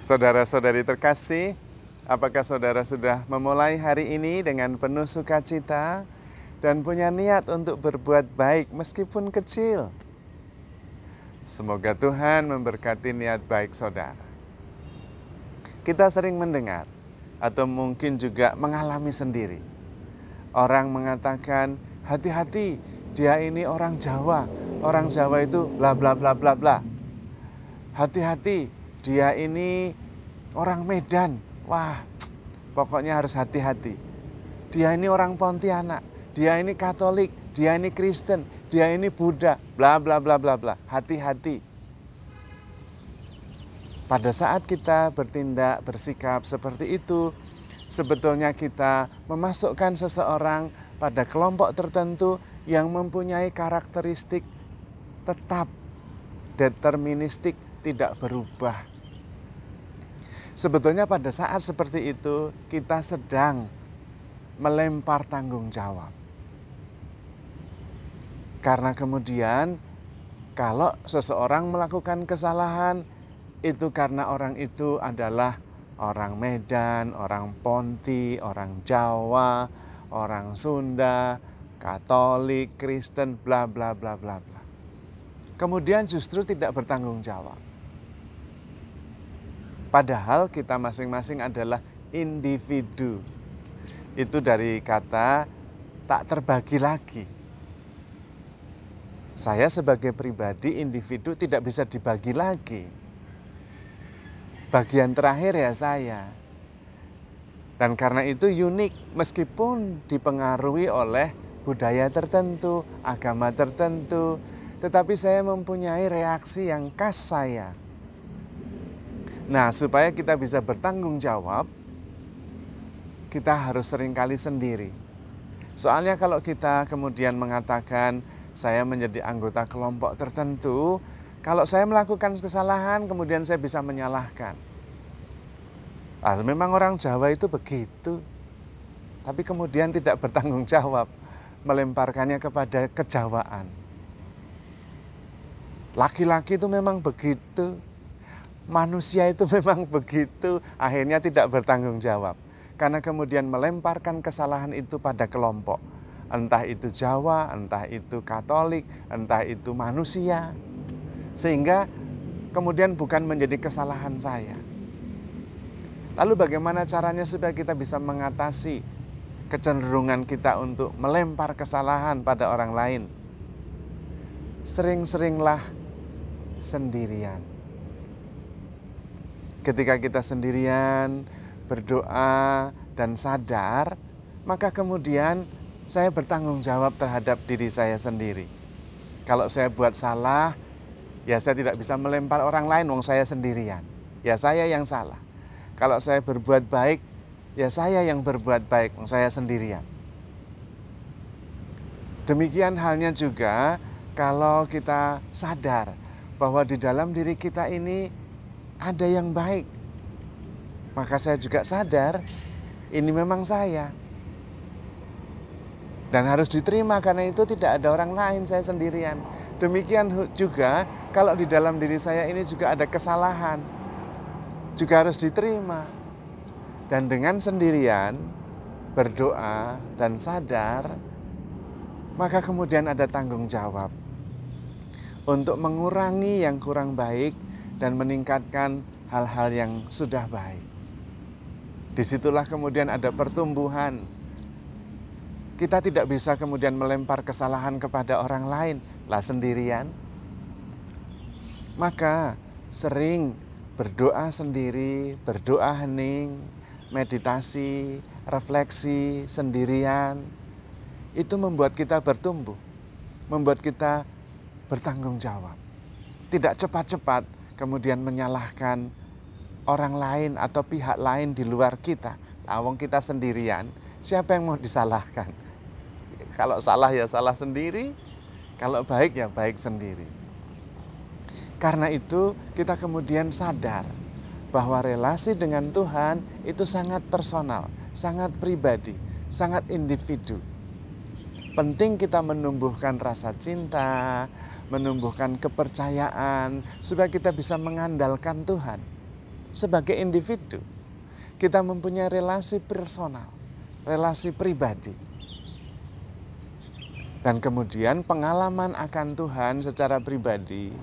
Saudara-saudari terkasih, apakah saudara sudah memulai hari ini dengan penuh sukacita dan punya niat untuk berbuat baik meskipun kecil? Semoga Tuhan memberkati niat baik saudara. Kita sering mendengar atau mungkin juga mengalami sendiri. Orang mengatakan, hati-hati, dia ini orang Jawa. Orang Jawa itu bla bla bla bla bla. Hati-hati, dia ini orang Medan. Wah, pokoknya harus hati-hati. Dia ini orang Pontianak, dia ini Katolik, dia ini Kristen, dia ini Buddha, bla bla bla bla bla. Hati-hati. Pada saat kita bertindak, bersikap seperti itu, sebetulnya kita memasukkan seseorang pada kelompok tertentu yang mempunyai karakteristik tetap, deterministik, tidak berubah. Sebetulnya pada saat seperti itu kita sedang melempar tanggung jawab. Karena kemudian kalau seseorang melakukan kesalahan, itu karena orang itu adalah orang Medan, orang Ponti, orang Jawa, orang Sunda, Katolik, Kristen, bla bla bla bla bla. Kemudian justru tidak bertanggung jawab. Padahal kita masing-masing adalah individu. Itu dari kata tak terbagi lagi. Saya sebagai pribadi individu tidak bisa dibagi lagi. Bagian terakhir ya saya. Dan karena itu unik meskipun dipengaruhi oleh budaya tertentu, agama tertentu, tetapi saya mempunyai reaksi yang khas saya. Nah, supaya kita bisa bertanggung jawab, kita harus seringkali sendiri. Soalnya kalau kita kemudian mengatakan saya menjadi anggota kelompok tertentu, kalau saya melakukan kesalahan kemudian saya bisa menyalahkan. Memang orang Jawa itu begitu, tapi kemudian tidak bertanggung jawab, melemparkannya kepada kejawaan. Laki-laki itu memang begitu, manusia itu memang begitu, akhirnya tidak bertanggung jawab. Karena kemudian melemparkan kesalahan itu pada kelompok. Entah itu Jawa, entah itu Katolik, entah itu manusia. Sehingga kemudian bukan menjadi kesalahan saya. Lalu bagaimana caranya supaya kita bisa mengatasi kecenderungan kita untuk melempar kesalahan pada orang lain? Sering-seringlah sendirian. Ketika kita sendirian, berdoa dan sadar, maka kemudian saya bertanggung jawab terhadap diri saya sendiri. Kalau saya buat salah, ya saya tidak bisa melempar orang lain, wong saya sendirian. Ya saya yang salah. Kalau saya berbuat baik, ya saya yang berbuat baik, wong saya sendirian. Demikian halnya juga kalau kita sadar bahwa di dalam diri kita ini ada yang baik. Maka saya juga sadar ini memang saya. Dan harus diterima karena itu tidak ada orang lain, saya sendirian. Demikian juga kalau di dalam diri saya ini juga ada kesalahan. Juga harus diterima. Dan dengan sendirian, berdoa dan sadar, maka kemudian ada tanggung jawab untuk mengurangi yang kurang baik dan meningkatkan hal-hal yang sudah baik. Disitulah kemudian ada pertumbuhan. Kita tidak bisa kemudian melempar kesalahan kepada orang lain, lah sendirian. Maka sering berdoa sendiri, berdoa hening, meditasi, refleksi sendirian. Itu membuat kita bertumbuh, membuat kita bertanggung jawab. Tidak cepat-cepat kemudian menyalahkan orang lain atau pihak lain di luar kita. Wong kita sendirian, siapa yang mau disalahkan? Kalau salah ya salah sendiri, kalau baik ya baik sendiri. Karena itu kita kemudian sadar bahwa relasi dengan Tuhan itu sangat personal, sangat pribadi, sangat individu. Penting kita menumbuhkan rasa cinta, menumbuhkan kepercayaan, supaya kita bisa mengandalkan Tuhan. sebagai individu. Kita mempunyai relasi personal, relasi pribadi. Dan kemudian pengalaman akan Tuhan secara pribadi,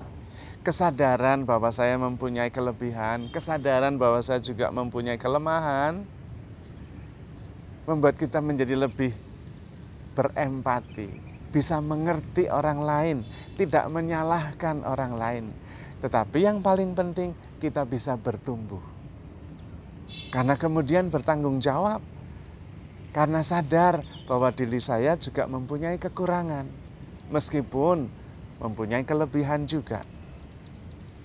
kesadaran bahwa saya mempunyai kelebihan, kesadaran bahwa saya juga mempunyai kelemahan, membuat kita menjadi lebih berempati, bisa mengerti orang lain, tidak menyalahkan orang lain. Tetapi yang paling penting, kita bisa bertumbuh. Karena kemudian bertanggung jawab, karena sadar bahwa diri saya juga mempunyai kekurangan, meskipun mempunyai kelebihan juga.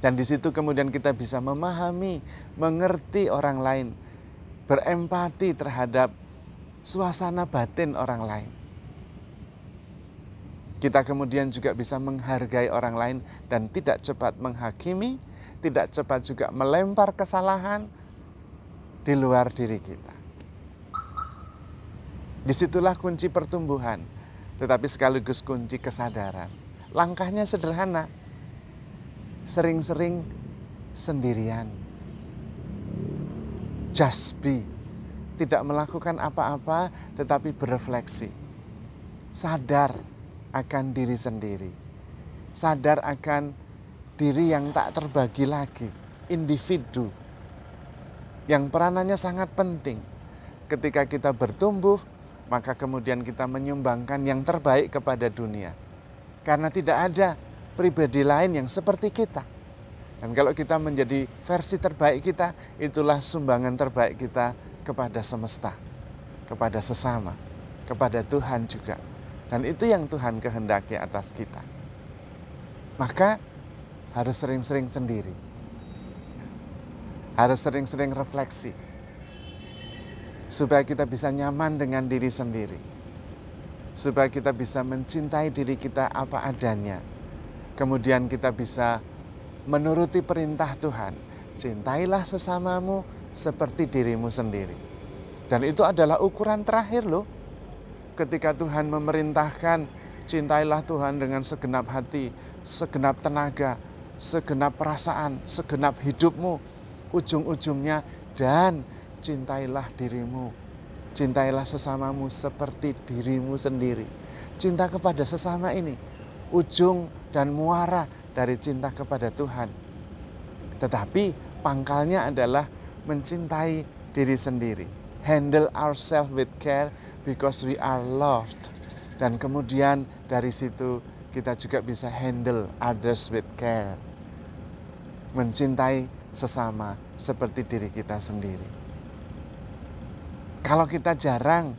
Dan di situ kemudian kita bisa memahami, mengerti orang lain, berempati terhadap suasana batin orang lain. Kita kemudian juga bisa menghargai orang lain dan tidak cepat menghakimi, tidak cepat juga melempar kesalahan di luar diri kita. Disitulah kunci pertumbuhan, tetapi sekaligus kunci kesadaran. Langkahnya sederhana, sering-sering sendirian. Just be, tidak melakukan apa-apa tetapi berefleksi. Sadar akan diri sendiri, sadar akan diri yang tak terbagi lagi, individu, yang peranannya sangat penting. Ketika kita bertumbuh, maka kemudian kita menyumbangkan yang terbaik kepada dunia. Karena tidak ada pribadi lain yang seperti kita. Dan kalau kita menjadi versi terbaik kita, itulah sumbangan terbaik kita kepada semesta, kepada sesama, kepada Tuhan juga. Dan itu yang Tuhan kehendaki atas kita. Maka harus sering-sering sendiri. Harus sering-sering refleksi. Supaya kita bisa nyaman dengan diri sendiri. Supaya kita bisa mencintai diri kita apa adanya. Kemudian kita bisa menuruti perintah Tuhan. Cintailah sesamamu seperti dirimu sendiri. Dan itu adalah ukuran terakhir loh. Ketika Tuhan memerintahkan, cintailah Tuhan dengan segenap hati, segenap tenaga, segenap perasaan, segenap hidupmu. Ujung-ujungnya, dan cintailah dirimu, cintailah sesamamu seperti dirimu sendiri. Cinta kepada sesama ini, ujung dan muara dari cinta kepada Tuhan. Tetapi pangkalnya adalah mencintai diri sendiri. Handle ourselves with care because we are loved. Dan kemudian dari situ kita juga bisa handle others with care. Mencintai sesama seperti diri kita sendiri. Kalau kita jarang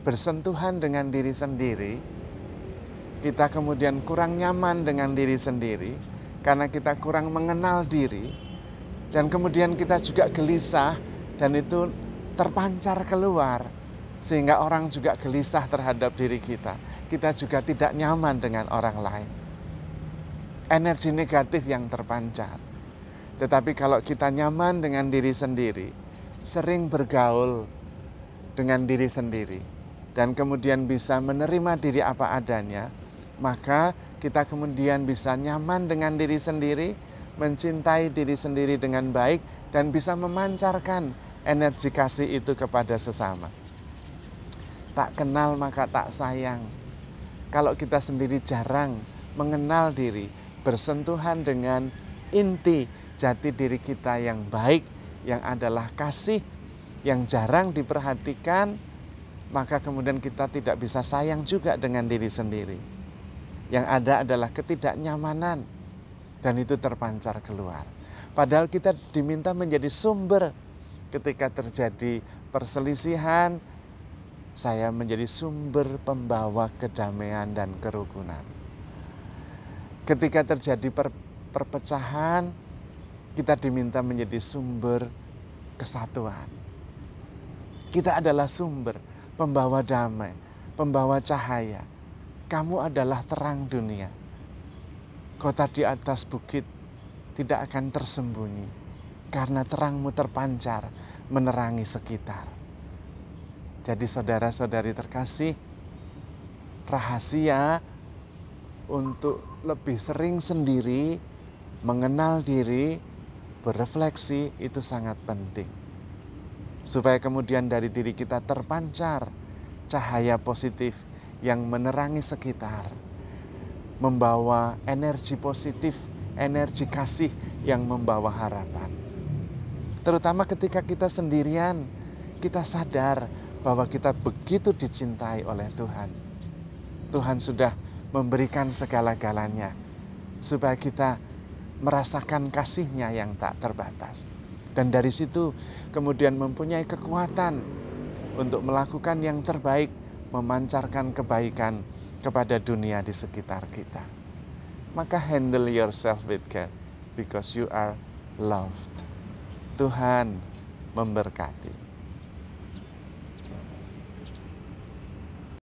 bersentuhan dengan diri sendiri, kita kemudian kurang nyaman dengan diri sendiri, karena kita kurang mengenal diri, dan kemudian kita juga gelisah, dan itu terpancar keluar, sehingga orang juga gelisah terhadap diri kita. Kita juga tidak nyaman dengan orang lain. Energi negatif yang terpancar. Tetapi kalau kita nyaman dengan diri sendiri, sering bergaul dengan diri sendiri, dan kemudian bisa menerima diri apa adanya, maka kita kemudian bisa nyaman dengan diri sendiri, mencintai diri sendiri dengan baik, dan bisa memancarkan energi kasih itu kepada sesama. Tak kenal maka tak sayang. Kalau kita sendiri jarang mengenal diri, bersentuhan dengan inti jati diri kita yang baik, yang adalah kasih, yang jarang diperhatikan, maka kemudian kita tidak bisa sayang juga dengan diri sendiri. Yang ada adalah ketidaknyamanan, dan itu terpancar keluar. Padahal kita diminta menjadi sumber. Ketika terjadi perselisihan, saya menjadi sumber pembawa kedamaian dan kerukunan. Ketika terjadi perpecahan, kita diminta menjadi sumber kesatuan. Kita adalah sumber, pembawa damai, pembawa cahaya. Kamu adalah terang dunia. Kota di atas bukit tidak akan tersembunyi, karena terangmu terpancar menerangi sekitar. Jadi saudara-saudari terkasih, rahasia untuk lebih sering sendiri, mengenal diri, berefleksi itu sangat penting. Supaya kemudian dari diri kita terpancar cahaya positif yang menerangi sekitar, membawa energi positif, energi kasih yang membawa harapan. Terutama ketika kita sendirian, kita sadar bahwa kita begitu dicintai oleh Tuhan. Tuhan sudah memberikan segala-galanya supaya kita merasakan kasih-Nya yang tak terbatas. Dan dari situ kemudian mempunyai kekuatan untuk melakukan yang terbaik, memancarkan kebaikan kepada dunia di sekitar kita. Maka handle yourself with care because you are loved. Tuhan memberkati.